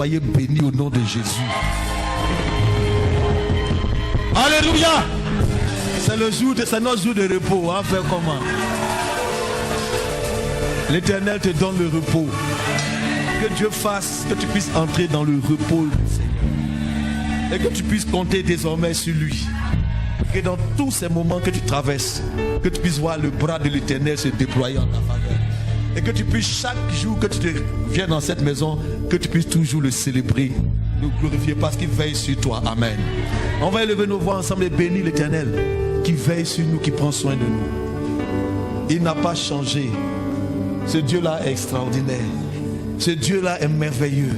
soyez bénis au nom de Jésus. Alléluia. C'est notre jour de repos. Hein, faire comment? L'Éternel te donne le repos. Que Dieu fasse que tu puisses entrer dans le repos du Seigneur. Et que tu puisses compter désormais sur lui. Que dans tous ces moments que tu traverses, que tu puisses voir le bras de l'Éternel se déployer en ta faveur. Et que tu puisses chaque jour que tu viens dans cette maison, que tu puisses toujours le célébrer, le glorifier parce qu'il veille sur toi. Amen. On va élever nos voix ensemble et bénir l'Éternel qui veille sur nous, qui prend soin de nous. Il n'a pas changé. Ce Dieu-là est extraordinaire. Ce Dieu-là est merveilleux.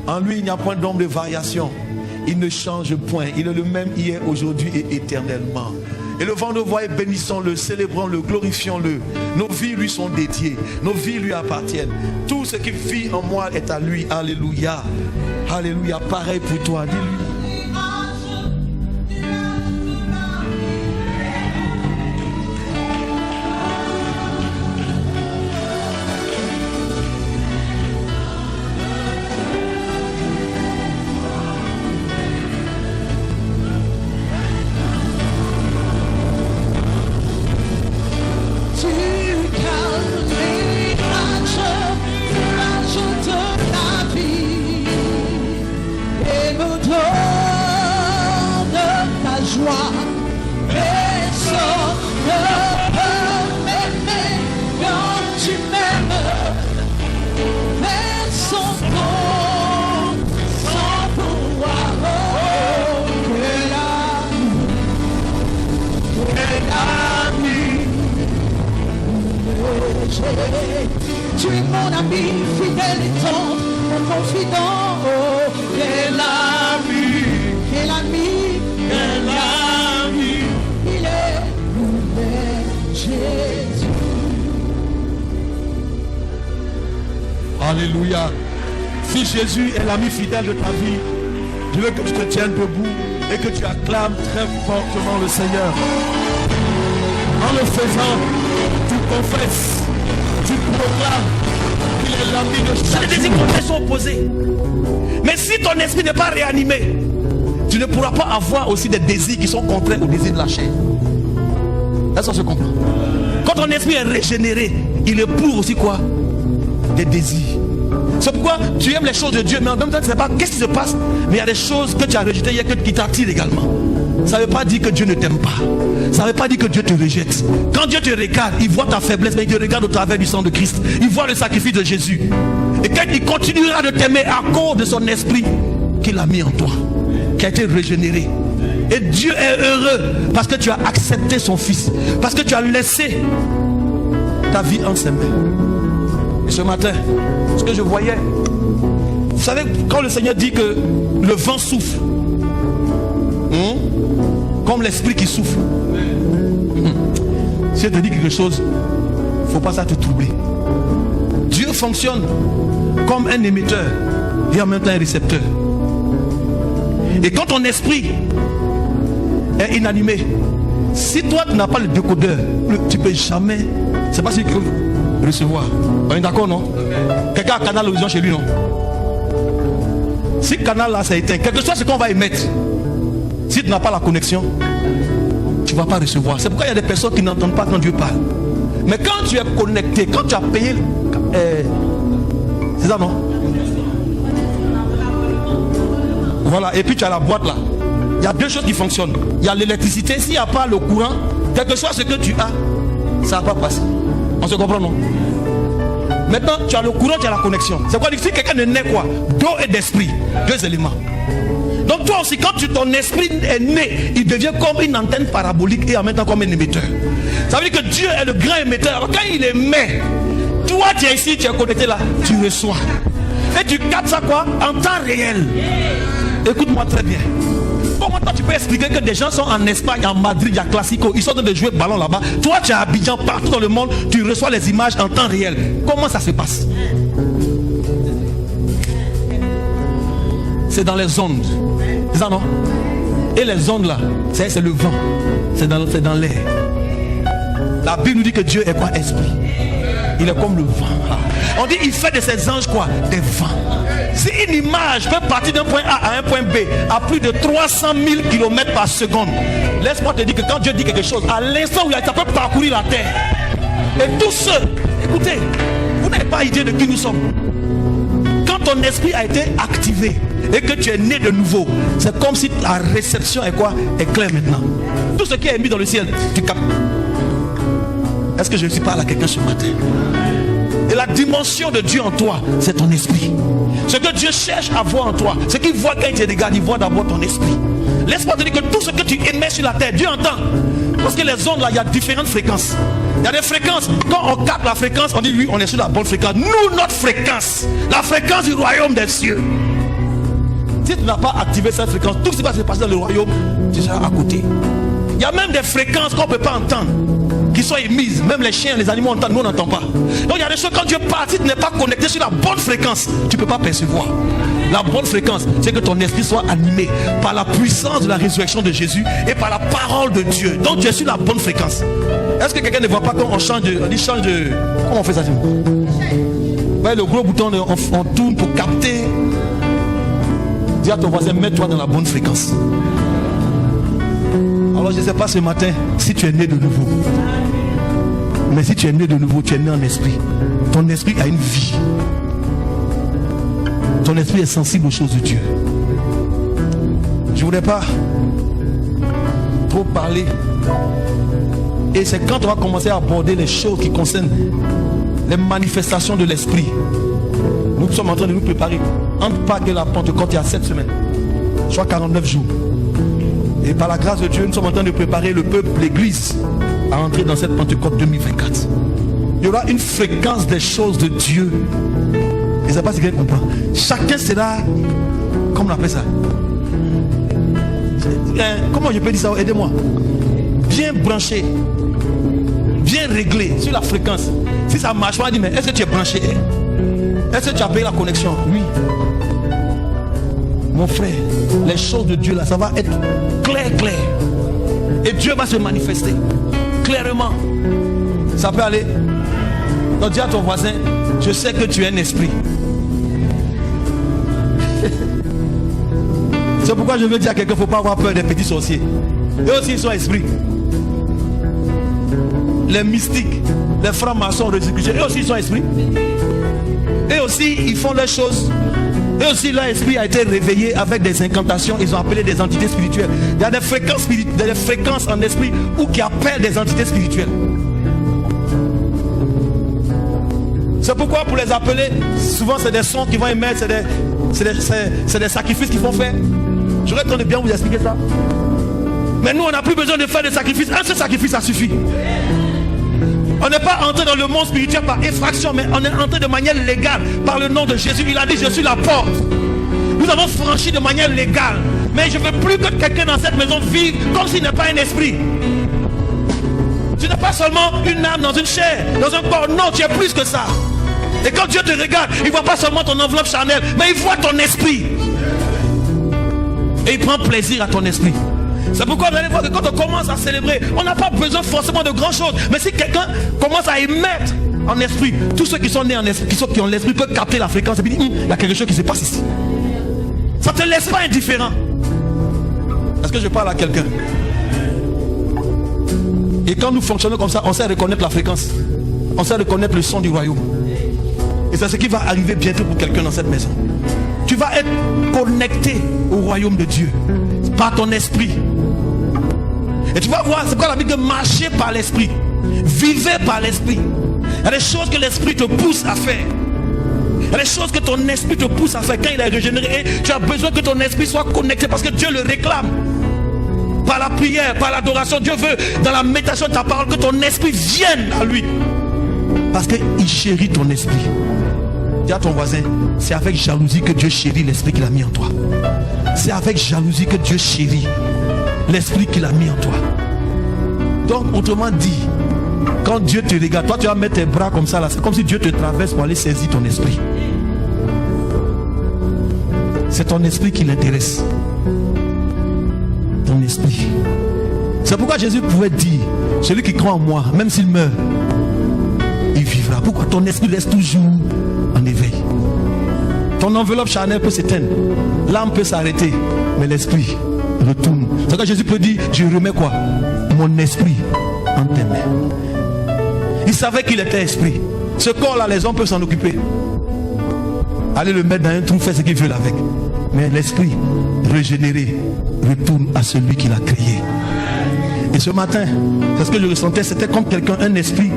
En lui, il n'y a point d'ombre de variation. Il ne change point. Il est le même hier, aujourd'hui et éternellement. Élevons nos voix et bénissons-le, célébrons-le, glorifions-le. Nos vies lui sont dédiées. Nos vies lui appartiennent. Tout ce qui vit en moi est à lui. Alléluia. Alléluia. Pareil pour toi. Dis-lui. Tu es mon ami, fidèle et tendre, mon confident. Oh, quel ami, quel ami, quel ami. Il est Jésus. Alléluia. Si Jésus est l'ami fidèle de ta vie, je veux que tu te tiennes debout et que tu acclames très fortement le Seigneur. En le faisant, tu confesses, tu proclames qu'il est l'ami de chacun. Les désirs contraires sont opposés. Mais si ton esprit n'est pas réanimé, tu ne pourras pas avoir aussi des désirs qui sont contraires aux désirs de la chair. Est-ce qu'on se comprend? Quand ton esprit est régénéré, il est pour aussi quoi? Des désirs. C'est pourquoi tu aimes les choses de Dieu, mais en même temps tu ne sais pas qu'est-ce qui se passe. Mais il y a des choses que tu as rejetées hier qui t'attirent également. Ça ne veut pas dire que Dieu ne t'aime pas. Ça ne veut pas dire que Dieu te rejette. Quand Dieu te regarde, il voit ta faiblesse, mais il te regarde au travers du sang de Christ. Il voit le sacrifice de Jésus. Et quand il continuera de t'aimer à cause de son esprit qu'il a mis en toi, qui a été régénéré. Et Dieu est heureux parce que tu as accepté son fils. Parce que tu as laissé ta vie en ses mains. Et ce matin, ce que je voyais, vous savez, quand le Seigneur dit que le vent souffle, comme l'esprit qui souffle, si je te dis quelque chose, il ne faut pas ça te troubler. Dieu fonctionne comme un émetteur et en même temps un récepteur. Et quand ton esprit est inanimé, si toi tu n'as pas le décodeur, tu ne peux jamais, c'est pas si tu peux recevoir. On est d'accord, non? Quelqu'un a Canal Horizon chez lui, non? Si le canal là ça éteint, quel que soit ce qu'on va émettre, si tu n'as pas la connexion, tu ne vas pas recevoir. C'est pourquoi il y a des personnes qui n'entendent pas quand Dieu parle. Mais quand tu es connecté, quand tu as payé, c'est ça, non? Voilà, et puis tu as la boîte là. Il y a deux choses qui fonctionnent. Il y a l'électricité, s'il n'y a pas le courant, quel que soit ce que tu as, ça ne va pas passer. On se comprend, non? Maintenant, tu as le courant, tu as la connexion. C'est quoi? Si quelqu'un ne naît quoi? D'eau et d'esprit. Deux éléments. Donc toi aussi, quand ton esprit est né, il devient comme une antenne parabolique et en même temps comme un émetteur. Ça veut dire que Dieu est le grand émetteur. Alors quand il émet, toi tu es ici, tu es connecté là, tu reçois. Et tu captes ça quoi? En temps réel. Écoute-moi très bien. Comment toi tu peux expliquer que des gens sont en Espagne, en Madrid, il y a Classico, ils sont en train de jouer le ballon là-bas. Toi tu es à Abidjan, partout dans le monde, tu reçois les images en temps réel. Comment ça se passe? C'est dans les ondes. C'est ça, non? Et les ondes là, c'est le vent. C'est dans l'air. La Bible nous dit que Dieu est quoi? Esprit. Il est comme le vent. On dit il fait de ses anges quoi? Des vents. Si une image peut partir d'un point A à un point B à plus de 300 000 km par seconde, laisse-moi te dire que quand Dieu dit quelque chose, à l'instant où ça peut parcourir la terre. Et tous ceux, écoutez, vous n'avez pas idée de qui nous sommes. Quand ton esprit a été activé et que tu es né de nouveau, c'est comme si la réception est quoi? Est claire maintenant. Tout ce qui est mis dans le ciel, tu captes. Est-ce que je suis parle à quelqu'un ce matin? Et la dimension de Dieu en toi, c'est ton esprit. Ce que Dieu cherche à voir en toi, ce qu'il voit quand il te regarde, il voit d'abord ton esprit. Laisse-moi te dire que tout ce que tu émets sur la terre, Dieu entend. Parce que les ondes là, il y a différentes fréquences. Il y a des fréquences. Quand on capte la fréquence, on dit oui, on est sur la bonne fréquence. Nous, notre fréquence, la fréquence du royaume des cieux. Si tu n'as pas activé cette fréquence, tout ce qui va se passer dans le royaume, tu seras à côté. Il y a même des fréquences qu'on ne peut pas entendre, qui sont émises. Même les chiens, les animaux entendent, nous on n'entend pas. Donc il y a des choses, quand Dieu parle, si tu n'es pas connecté sur la bonne fréquence, tu ne peux pas percevoir. La bonne fréquence, c'est que ton esprit soit animé par la puissance de la résurrection de Jésus et par la parole de Dieu. Donc tu es sur la bonne fréquence. Est-ce que quelqu'un ne voit pas quand on change de... On dit change de... Comment on fait ça? Ouais, le gros bouton, on tourne pour capter. Dis à ton voisin, mets-toi dans la bonne fréquence. Alors je ne sais pas ce matin si tu es né de nouveau. Mais si tu es né de nouveau, tu es né en esprit. Ton esprit a une vie. Ton esprit est sensible aux choses de Dieu. Je ne voudrais pas trop parler. Et c'est quand on va commencer à aborder les choses qui concernent les manifestations de l'esprit. Nous sommes en train de nous préparer. Entre Pâques et la Pentecôte, il y a 7 semaines. Soit 49 jours. Et par la grâce de Dieu, nous sommes en train de préparer le peuple, l'église, à entrer dans cette Pentecôte 2024. Il y aura une fréquence des choses de Dieu. Et c'est pas ce qu'elle comprend. Chacun sera, comment on appelle ça? Comment je peux dire ça? Aidez-moi. Bien branché, bien réglé sur la fréquence. Si ça marche pas, on dit mais est-ce que tu es branché? Est-ce que tu as payé la connexion? Oui. Mon frère, les choses de Dieu là, ça va être clair. Et Dieu va se manifester clairement. Ça peut aller. Donc dis à ton voisin, je sais que tu es un esprit. C'est pourquoi je veux dire à quelqu'un, il ne faut pas avoir peur des petits sorciers. Eux aussi ils sont esprits. Les mystiques, les francs-maçons, eux aussi ils sont esprits. Eux aussi ils font les choses. Eux aussi leur esprit a été réveillé avec des incantations. Ils ont appelé des entités spirituelles. Il y a des fréquences en esprit ou qui appellent des entités spirituelles. C'est pourquoi pour les appeler, souvent c'est des sons qui vont émettre, c'est des sacrifices qu'ils font faire. J'aurais tenté de bien vous expliquer ça. Mais nous on n'a plus besoin de faire des sacrifices. Un seul sacrifice ça suffit. On n'est pas entré dans le monde spirituel par effraction, mais on est entré de manière légale par le nom de Jésus. Il a dit je suis la porte. Nous avons franchi de manière légale. Mais je ne veux plus que quelqu'un dans cette maison vive comme s'il n'est pas un esprit. Tu n'es pas seulement une âme dans une chair, dans un corps. Non, tu es plus que ça. Et quand Dieu te regarde, il ne voit pas seulement ton enveloppe charnelle, mais il voit ton esprit. Et il prend plaisir à ton esprit. C'est pourquoi vous allez voir que quand on commence à célébrer, on n'a pas besoin forcément de grand chose. Mais si quelqu'un commence à émettre en esprit, tous ceux qui sont nés en esprit, qui ont l'esprit peuvent capter la fréquence et puis dire, il y a quelque chose qui se passe ici. Ça ne te laisse pas indifférent. Est-ce que je parle à quelqu'un? Et quand nous fonctionnons comme ça, on sait reconnaître la fréquence. On sait reconnaître le son du royaume. Et c'est ce qui va arriver bientôt pour quelqu'un dans cette maison. Tu vas être connecté au royaume de Dieu par ton esprit. Et tu vas voir, c'est quoi la Bible de marcher par l'esprit. Vivez par l'esprit. Il y a des choses que l'esprit te pousse à faire. Il y a des choses que ton esprit te pousse à faire. Quand il est régénéré, tu as besoin que ton esprit soit connecté parce que Dieu le réclame. Par la prière, par l'adoration, Dieu veut dans la méditation de ta parole que ton esprit vienne à lui. Parce qu'il chérit ton esprit. Dis à ton voisin, c'est avec jalousie que Dieu chérit l'esprit qu'il a mis en toi. C'est avec jalousie que Dieu chérit l'esprit qu'il a mis en toi. Donc autrement dit, quand Dieu te regarde, toi tu vas mettre tes bras comme ça là, c'est comme si Dieu te traverse pour aller saisir ton esprit. C'est ton esprit qui l'intéresse. Ton esprit. C'est pourquoi Jésus pouvait dire, celui qui croit en moi, même s'il meurt, il vivra. Pourquoi? Ton esprit reste toujours en éveil. Ton enveloppe charnelle peut s'éteindre, l'âme peut s'arrêter, mais l'esprit retourne. C'est quand Jésus peut dire, je remets quoi? Mon esprit en tes mains. Il savait qu'il était esprit. Ce corps-là, les hommes peuvent s'en occuper. Aller le mettre dans un trou, faire ce qu'ils veulent avec. Mais l'esprit régénéré retourne à celui qui l'a créé. Et ce matin, c'est ce que je ressentais, c'était comme quelqu'un, un esprit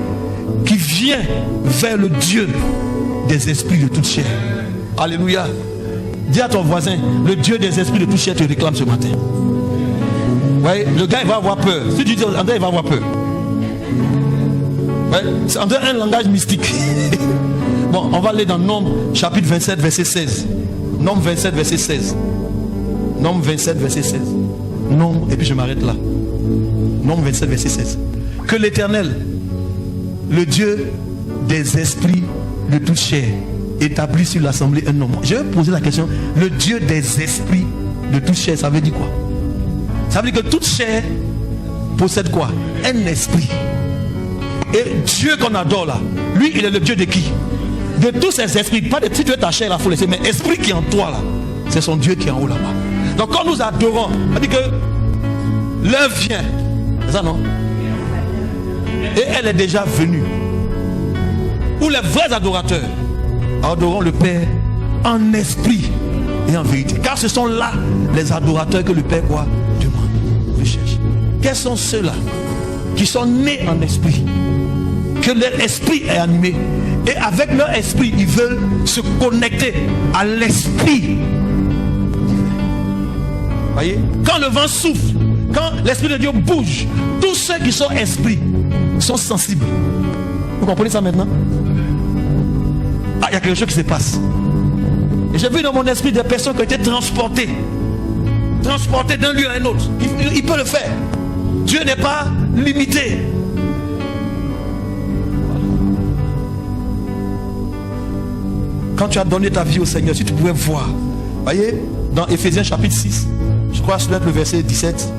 qui vient vers le Dieu des esprits de toute chair. Alléluia. Dis à ton voisin, le Dieu des esprits de toute chair te réclame ce matin. Ouais, le gars il va avoir peur. Si tu dis André, il va avoir peur. Ouais, c'est André un langage mystique. Bon, on va aller dans Nombre chapitre 27 verset 16. Nombre 27 verset 16. Nombre 27 verset 16. Nombre, et puis je m'arrête là. Nombre 27 verset 16. Que l'Éternel, le Dieu des esprits de toute chair, établit sur l'assemblée un homme. Je vais poser la question, le Dieu des esprits de toute chair, ça veut dire quoi? Ça veut dire que toute chair possède quoi? Un esprit. Et Dieu qu'on adore là, lui il est le Dieu de qui? De tous ces esprits. Pas de si tu es ta chair, il faut laisser, mais esprit qui est en toi là, c'est son Dieu qui est en haut là-bas. Donc quand nous adorons, ça dit que l'heure vient, c'est ça non? Et elle est déjà venue. Où les vrais adorateurs adorons le Père en esprit et en vérité. Car ce sont là les adorateurs que le Père quoi demande, recherche. Quels sont ceux-là qui sont nés en esprit, que leur esprit est animé, et avec leur esprit ils veulent se connecter à l'esprit. Voyez, quand le vent souffle, quand l'esprit de Dieu bouge, tous ceux qui sont esprits sont sensibles. Vous comprenez ça maintenant? Ah, il y a quelque chose qui se passe. Et j'ai vu dans mon esprit des personnes qui ont été transportées d'un lieu à un autre. Il peut le faire. Dieu n'est pas limité. Quand tu as donné ta vie au Seigneur, si tu pouvais voir, voyez, dans Éphésiens chapitre 6, je crois que c'est le verset 17.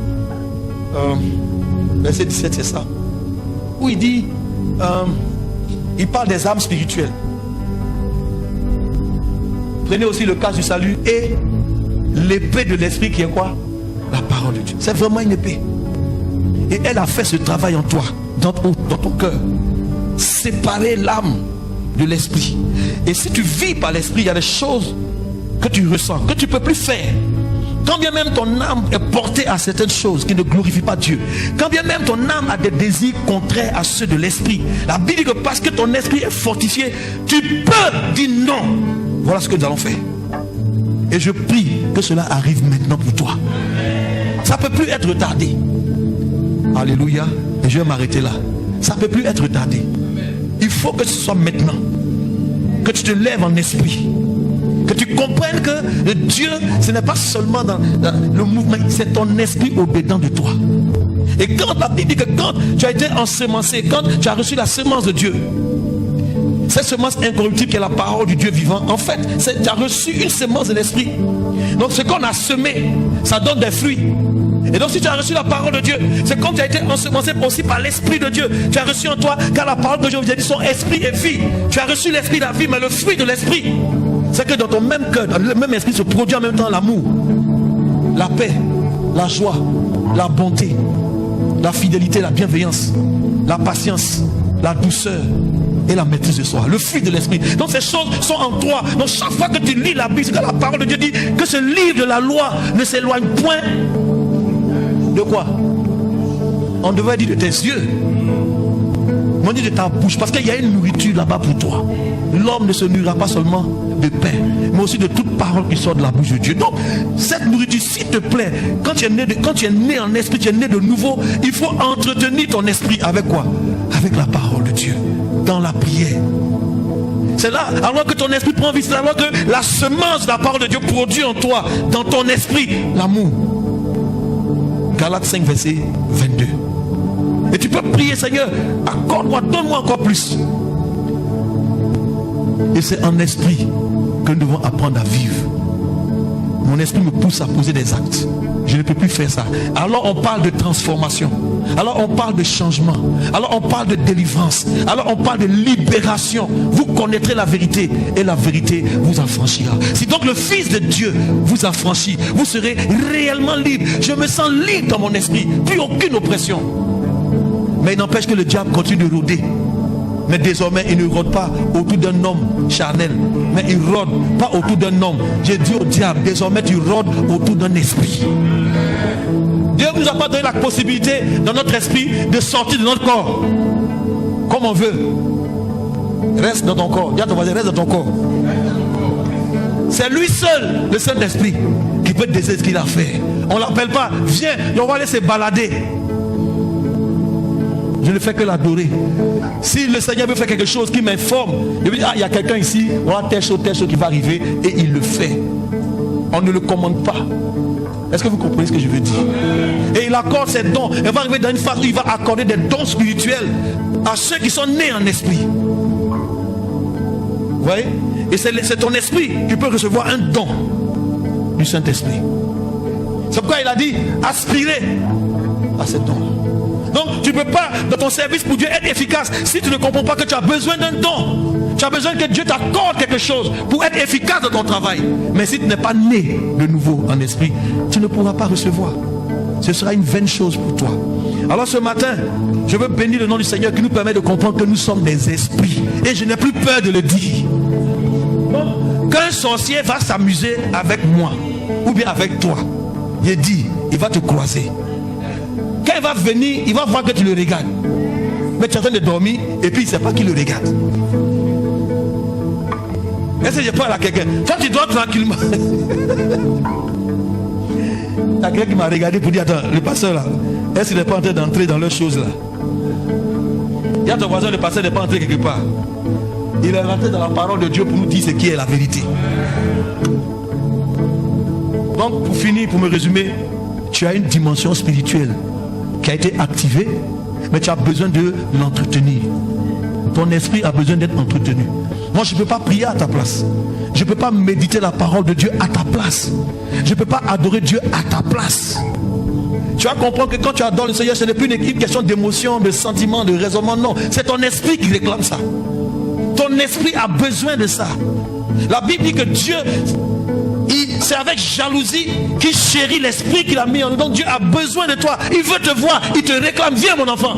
Verset 17, c'est ça. Où il dit, il parle des âmes spirituelles. Prenez aussi le cas du salut et l'épée de l'esprit qui est quoi? La parole de Dieu. C'est vraiment une épée. Et elle a fait ce travail en toi, dans ton cœur. Séparer l'âme de l'esprit. Et si tu vis par l'esprit, il y a des choses que tu ressens, que tu ne peux plus faire. Quand bien même ton âme est portée à certaines choses qui ne glorifient pas Dieu, quand bien même ton âme a des désirs contraires à ceux de l'esprit, la Bible dit que parce que ton esprit est fortifié, tu peux dire non. Voilà ce que nous allons faire. Et je prie que cela arrive maintenant pour toi. Ça ne peut plus être retardé. Alléluia. Et je vais m'arrêter là. Ça ne peut plus être retardé. Il faut que ce soit maintenant. Que tu te lèves en esprit. Que tu comprennes que le Dieu, ce n'est pas seulement dans le mouvement, c'est ton esprit au-dedans de toi. Et quand la Bible dit que quand tu as été ensemencé, quand tu as reçu la semence de Dieu, cette semence incorruptible qui est la parole du Dieu vivant, en fait, tu as reçu une semence de l'esprit. Donc ce qu'on a semé, ça donne des fruits. Et donc si tu as reçu la parole de Dieu, c'est comme tu as été ensemencé aussi par l'esprit de Dieu. Tu as reçu en toi, car la parole de Dieu vous a dit son esprit est vie. Tu as reçu l'esprit de la vie, mais le fruit de l'esprit, c'est que dans ton même cœur, dans le même esprit se produit en même temps l'amour, la paix, la joie, la bonté, la fidélité, la bienveillance, la patience, la douceur et la maîtrise de soi, le fruit de l'esprit. Donc ces choses sont en toi. Donc chaque fois que tu lis la Bible, que la parole de Dieu dit que ce livre de la loi ne s'éloigne point de quoi? On devrait dire de tes yeux, on dit de ta bouche, parce qu'il y a une nourriture là-bas pour toi. L'homme ne se nourrira pas seulement de pain, mais aussi de toute parole qui sort de la bouche de Dieu. Donc cette nourriture, s'il te plaît, quand tu es né en esprit, tu es né de nouveau, il faut entretenir ton esprit avec quoi? Avec la parole de Dieu, dans la prière. C'est là, alors que ton esprit prend vie, c'est alors que la semence de la parole de Dieu produit en toi, dans ton esprit, l'amour. Galates 5 verset 22. Et tu peux prier, Seigneur, accorde-moi, donne-moi encore plus. Et c'est en esprit que nous devons apprendre à vivre. mon esprit me pousse à poser des actes. Je ne peux plus faire ça. Alors on parle de transformation. Alors on parle de changement. Alors on parle de délivrance. Alors on parle de libération. Vous connaîtrez la vérité et la vérité vous affranchira. Si donc le Fils de Dieu vous affranchit, vous serez réellement libre. Je me sens libre dans mon esprit. Plus aucune oppression. Mais il n'empêche que le diable continue de rôder. Mais désormais, il ne rôde pas autour d'un homme charnel. Mais il rôde pas autour d'un homme. J'ai dit au diable, désormais tu rôdes autour d'un esprit. Dieu ne nous a pas donné la possibilité dans notre esprit de sortir de notre corps. Comme on veut. Reste dans ton corps. Dis à ton voisin, reste dans ton corps. C'est lui seul, le Saint-Esprit, qui peut te décider ce qu'il a fait. On ne l'appelle pas, viens, et on va laisser balader. Je ne fais que l'adorer. Si le Seigneur veut faire quelque chose qui m'informe, il veut dire, ah, il y a quelqu'un ici, voilà telle chose qui va arriver, et il le fait. On ne le commande pas. Est-ce que vous comprenez ce que je veux dire? Et il accorde ses dons. Il va arriver dans une phase où il va accorder des dons spirituels à ceux qui sont nés en esprit. Vous voyez? Et c'est ton esprit qui peut recevoir un don du Saint-Esprit. C'est pourquoi il a dit, aspirez à ces dons. Donc tu ne peux pas dans ton service pour Dieu être efficace si tu ne comprends pas que tu as besoin d'un don. Tu as besoin que Dieu t'accorde quelque chose pour être efficace dans ton travail. Mais si tu n'es pas né de nouveau en esprit, tu ne pourras pas recevoir. Ce sera une vaine chose pour toi. Alors ce matin, je veux bénir le nom du Seigneur qui nous permet de comprendre que nous sommes des esprits. Et je n'ai plus peur de le dire. Qu'un sorcier va s'amuser avec moi ou bien avec toi, il dit, il va te croiser. Quand il va venir, il va voir que tu le regardes. Mais tu es en train de dormir et puis il ne sait pas qui le regarde. Est-ce que je parle à quelqu'un? Toi tu dors tranquillement. Il y a quelqu'un qui m'a regardé pour dire, attends, le pasteur là, est-ce qu'il n'est pas en train d'entrer dans leurs choses là? Il y a ton voisin, le pasteur n'est pas entré quelque part. Il est rentré dans la parole de Dieu pour nous dire ce qui est la vérité. Donc pour finir, pour me résumer, tu as une dimension spirituelle qui a été activée, mais tu as besoin de l'entretenir. Ton esprit a besoin d'être entretenu. Moi je ne peux pas prier à ta place. Je ne peux pas méditer la parole de Dieu à ta place. Je ne peux pas adorer Dieu à ta place. Tu vas comprendre que quand tu adores le Seigneur, ce n'est plus une question d'émotion, de sentiment, de raisonnement. Non, c'est ton esprit qui réclame ça. Ton esprit a besoin de ça. La Bible dit que Dieu, c'est avec jalousie qu'il chérit l'esprit qu'il a mis en nous. Donc Dieu a besoin de toi. Il veut te voir. Il te réclame. Viens mon enfant.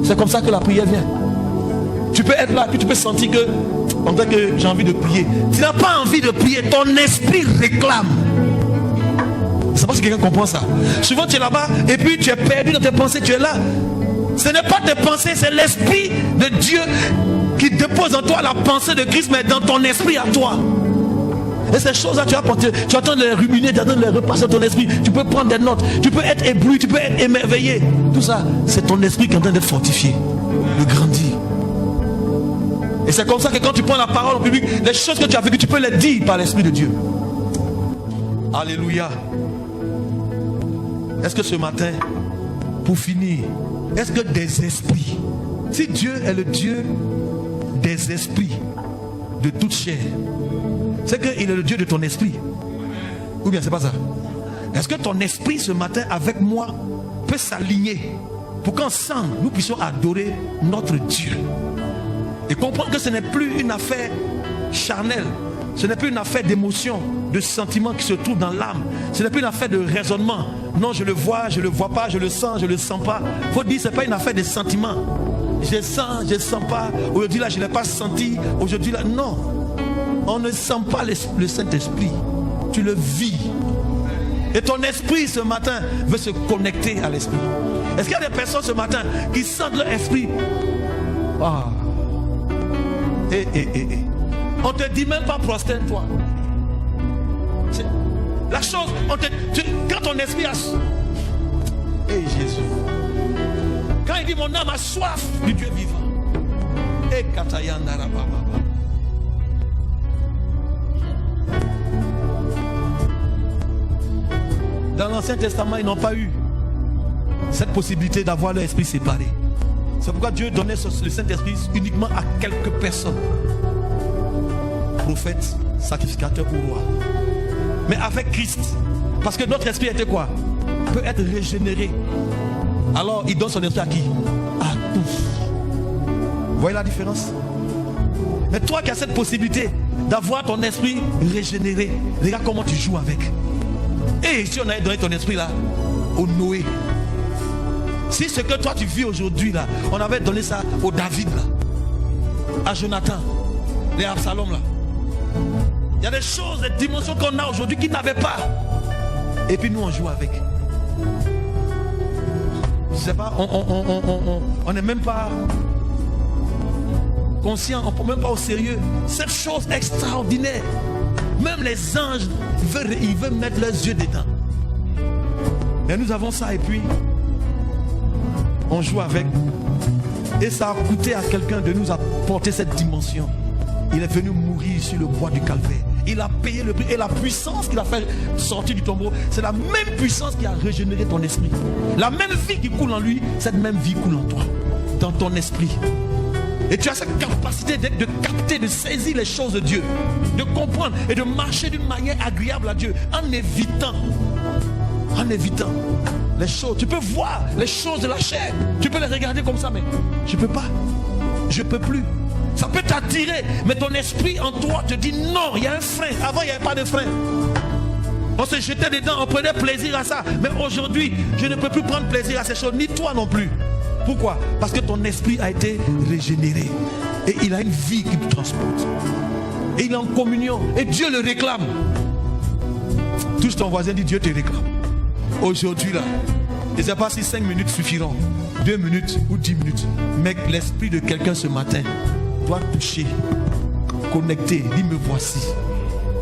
C'est comme ça que la prière vient. Tu peux être là, puis tu peux sentir que, en tant que j'ai envie de prier. Tu n'as pas envie de prier. Ton esprit réclame. Je ne sais pas si quelqu'un comprend ça. Souvent tu es là-bas et puis tu es perdu dans tes pensées. Tu es là. Ce n'est pas tes pensées, c'est l'esprit de Dieu qui dépose en toi la pensée de Christ, mais dans ton esprit à toi. Et ces choses-là, tu vas entendre les ruminer, tu vas entendre les repasser dans ton esprit. Tu peux prendre des notes, tu peux être ébloui, tu peux être émerveillé. Tout ça, c'est ton esprit qui est en train d'être fortifié, de grandir. Et c'est comme ça que quand tu prends la parole en public, les choses que tu as vécues, tu peux les dire par l'esprit de Dieu. Alléluia. Est-ce que ce matin, pour finir, est-ce que des esprits, si Dieu est le Dieu des esprits de toute chair, c'est qu'il est le Dieu de ton esprit, ou bien c'est pas ça? Est-ce que ton esprit ce matin avec moi peut s'aligner pour qu'ensemble nous puissions adorer notre Dieu et comprendre que ce n'est plus une affaire charnelle, ce n'est plus une affaire d'émotion, de sentiment qui se trouve dans l'âme, ce n'est plus une affaire de raisonnement. Non, je le vois pas, je le sens pas. Il faut dire, ce n'est pas une affaire de sentiment. Je sens pas. Aujourd'hui là, je n'ai pas senti. Aujourd'hui là, non. On ne sent pas le Saint-Esprit. Tu le vis. Et ton esprit ce matin veut se connecter à l'esprit. Est-ce qu'il y a des personnes ce matin qui sentent leur esprit? Ah. On te dit même pas prosterne-toi. La chose, quand ton esprit a... Jésus. Quand il dit mon âme a soif du Dieu vivant. Dans l'Ancien Testament, ils n'ont pas eu cette possibilité d'avoir leur esprit séparé. C'est pourquoi Dieu donnait le Saint-Esprit uniquement à quelques personnes. Prophètes, sacrificateurs ou rois. mais avec Christ. Parce que notre esprit était quoi? Peut être régénéré. Alors il donne son esprit à qui? À tous. Vous voyez la différence? Mais toi qui as cette possibilité d'avoir ton esprit régénéré, regarde comment tu joues avec. Et si on avait donné ton esprit là au Noé, si ce que toi tu vis aujourd'hui là, on avait donné ça au David là, à Jonathan, les Absalom là. Il y a des choses, des dimensions qu'on a aujourd'hui qu'ils n'avaient pas. Et puis nous on joue avec. Je sais pas, on n'est même pas conscient, on ne prend même pas au sérieux cette chose extraordinaire. Même les anges, ils veulent mettre leurs yeux dedans. Mais nous avons ça et puis on joue avec. Et ça a coûté à quelqu'un de nous apporter cette dimension. Il est venu mourir sur le bois du calvaire. Il a payé le prix. Et la puissance qu'il a fait sortir du tombeau, c'est la même puissance qui a régénéré ton esprit. La même vie qui coule en lui, cette même vie coule en toi, dans ton esprit. Et tu as cette capacité de capter, de saisir les choses de Dieu, de comprendre et de marcher d'une manière agréable à Dieu, en évitant les choses. Tu peux voir les choses de la chair, tu peux les regarder comme ça, mais je peux pas, je peux plus. Ça peut t'attirer, mais ton esprit en toi te dit non, il y a un frein. Avant il n'y avait pas de frein. On se jetait dedans, on prenait plaisir à ça. Mais aujourd'hui, je ne peux plus prendre plaisir à ces choses, ni toi non plus. Pourquoi? Parce que ton esprit a été régénéré. Et il a une vie qui te transporte. Et il est en communion. Et Dieu le réclame. Touche ton voisin, dit Dieu te réclame. Aujourd'hui là, je ne sais pas si 5 minutes suffiront, 2 minutes ou 10 minutes. Mais l'esprit de quelqu'un ce matin doit toucher, connecter, dis me voici.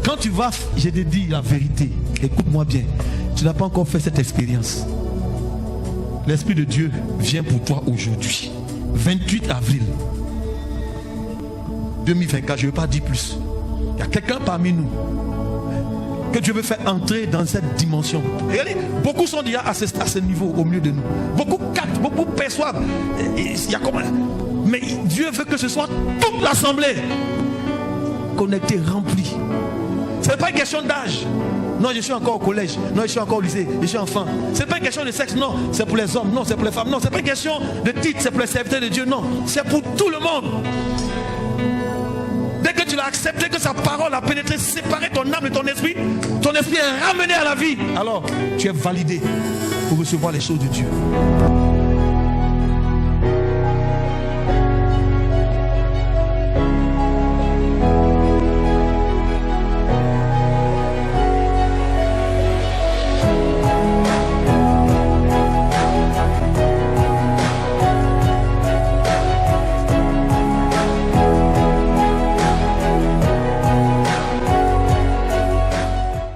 Quand tu vas, je te dis la vérité, écoute-moi bien, tu n'as pas encore fait cette expérience. L'Esprit de Dieu vient pour toi aujourd'hui, 28 avril 2024, je ne veux pas dire plus. Il y a quelqu'un parmi nous que Dieu veut faire entrer dans cette dimension. Regardez, beaucoup sont déjà à ce niveau au milieu de nous. Beaucoup captent, beaucoup perçoivent. Il y a comment? Mais Dieu veut que ce soit toute l'assemblée connectée, remplie. Ce n'est pas une question d'âge. Non, je suis encore au collège. Non, je suis encore au lycée. Je suis enfant. Ce n'est pas une question de sexe. Non, c'est pour les hommes. Non, c'est pour les femmes. Non, ce n'est pas une question de titre. C'est pour les serviteurs de Dieu. Non, c'est pour tout le monde. Dès que tu l'as accepté, que sa parole a pénétré, séparé ton âme et ton esprit est ramené à la vie. Alors, tu es validé pour recevoir les choses de Dieu.